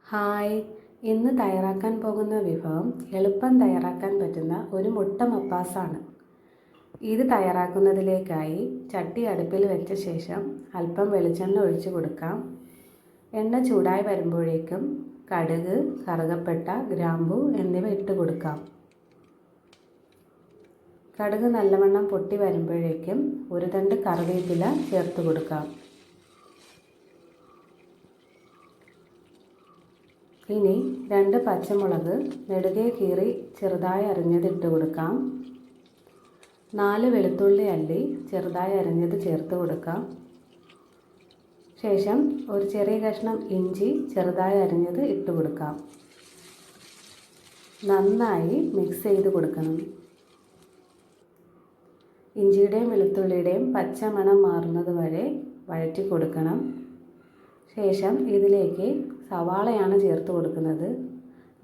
Hi, ഇന്ന് തയ്യാറാക്കാൻ പോകുന്ന വിഭവം എളുപ്പം തയ്യാറാക്കാൻ പറ്റുന്ന ഒരു മുട്ട മപ്പാസാണ്. ഇത് തയ്യാറാക്കുന്നതിലേക്കായി ചട്ടി അടുപ്പിൽ വെച്ച ശേഷം അല്പം വെളിച്ചെണ്ണ ഒഴിച്ചു കൊടുക്കാം. എണ്ണ ചൂടായി വരുമ്പോഴേക്കും കടുക്, കറുകപ്പട്ട, ഗ്രാമ്പൂ എന്നിവ ഇട്ട് കൊടുക്കാം. കടുക് നല്ലവണ്ണം പൊട്ടി വരുമ്പോഴേക്കും ഒരു തണ്ട് കറിവേപ്പില ചേർത്ത് കൊടുക്കാം. ഇനി 2 പച്ചമുളക് നെടുകെ കീറി ചെറുതായി അരിഞ്ഞത് ഇട്ട് കൊടുക്കാം. 4 വെളുത്തുള്ളി അല്ലി ചെറുതായി അരിഞ്ഞത് ചേർത്ത് കൊടുക്കാം. ശേഷം ഒരു ചെറിയ കഷ്ണം ഇഞ്ചി ചെറുതായി അരിഞ്ഞത് ഇട്ട് കൊടുക്കാം. നന്നായി മിക്സ് ചെയ്ത് കൊടുക്കണം. ഇഞ്ചിയുടെയും വെളുത്തുള്ളിയുടെയും പച്ചമണം മാറുന്നത് വരെ വഴറ്റി കൊടുക്കണം. ശേഷം ഇതിലേക്ക് സവാളയാണ് ചേർത്ത് കൊടുക്കുന്നത്.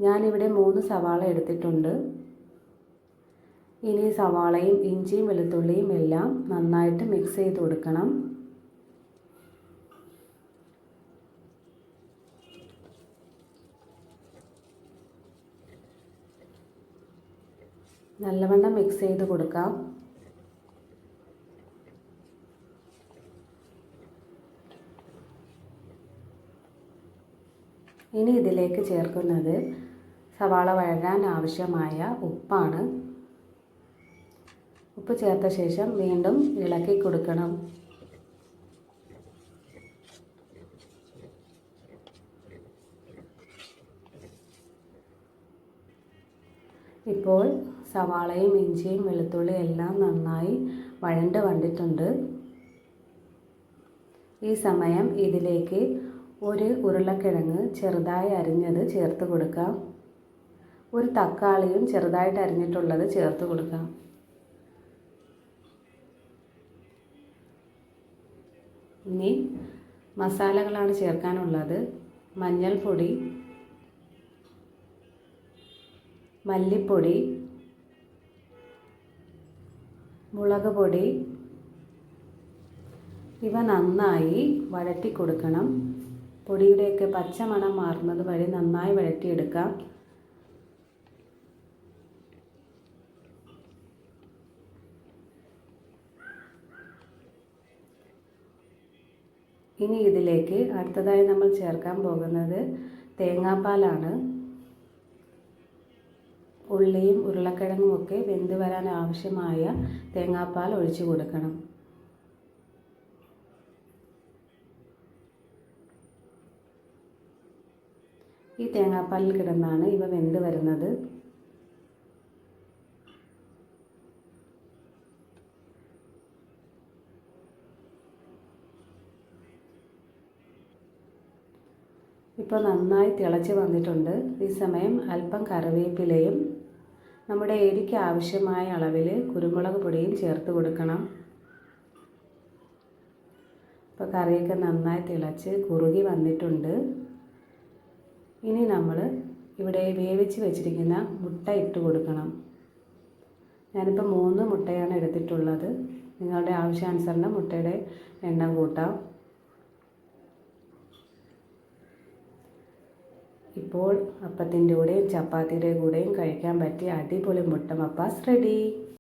ഞാനിവിടെ 3 സവാള എടുത്തിട്ടുണ്ട്. ഇനി സവാളയും ഇഞ്ചിയും വെളുത്തുള്ളിയും എല്ലാം നന്നായിട്ട് മിക്സ് ചെയ്ത് കൊടുക്കണം. നല്ലവണ്ണം മിക്സ് ചെയ്ത് കൊടുക്കാം. ഇനി ഇതിലേക്ക് ചേർക്കുന്നത് സവാള വഴകാൻ ആവശ്യമായ ഉപ്പാണ്. ഉപ്പ് ചേർത്ത ശേഷം വീണ്ടും ഇളക്കി കൊടുക്കണം. ഇപ്പോൾ സവാളയും ഇഞ്ചിയും വെളുത്തുള്ളിയും എല്ലാം നന്നായി വഴണ്ട് വന്നിട്ടുണ്ട്. ഈ സമയം ഇതിലേക്ക് ഒരു ഉരുളക്കിഴങ്ങ് ചെറുതായി അരിഞ്ഞത് ചേർത്ത് കൊടുക്കാം. ഒരു തക്കാളിയും ചെറുതായിട്ട് അരിഞ്ഞിട്ടുള്ളത് ചേർത്ത് കൊടുക്കാം. ഇനി മസാലകളാണ് ചേർക്കാനുള്ളത്. മഞ്ഞൾപ്പൊടി, മല്ലിപ്പൊടി, മുളക് പൊടി ഇവ നന്നായി വഴറ്റി കൊടുക്കണം. പൊടിയുടെയൊക്കെ പച്ചമണം മാറുന്നത് വരെ നന്നായി വഴറ്റിയെടുക്കാം. ഇനി ഇതിലേക്ക് അടുത്തതായി നമ്മൾ ചേർക്കാൻ പോകുന്നത് തേങ്ങാപ്പാലാണ്. ഉള്ളിയും ഉരുളക്കിഴങ്ങും ഒക്കെ വെന്ത് വരാൻ ആവശ്യമായ തേങ്ങാപ്പാൽ ഒഴിച്ചു കൊടുക്കണം. ഈ തേങ്ങാപ്പാലിൽ കിടന്നാണ് ഇവ വെന്ത് വരുന്നത്. ഇപ്പോൾ നന്നായി തിളച്ച് വന്നിട്ടുണ്ട്. ഈ സമയം അല്പം കറിവേപ്പിലയും നമ്മുടെ എരിക്ക് ആവശ്യമായ അളവിൽ കുരുമുളക് പൊടിയും ചേർത്ത് കൊടുക്കണം. ഇപ്പോൾ കറിയൊക്കെ നന്നായി തിളച്ച് കുറുകി വന്നിട്ടുണ്ട്. ഇനി നമ്മൾ ഇവിടെ വേവിച്ച് വെച്ചിരിക്കുന്ന മുട്ട ഇട്ട് കൊടുക്കണം. ഞാനിപ്പോൾ 3 മുട്ടയാണ് എടുത്തിട്ടുള്ളത്. നിങ്ങളുടെ ആവശ്യാനുസരണം മുട്ടയുടെ എണ്ണം കൂട്ടാം. ഇപ്പോൾ അപ്പത്തിൻ്റെ കൂടെയും ചപ്പാത്തിയുടെ കൂടെയും കഴിക്കാൻ പറ്റിയ അടിപൊളി മുട്ട മപ്പാസ് റെഡി.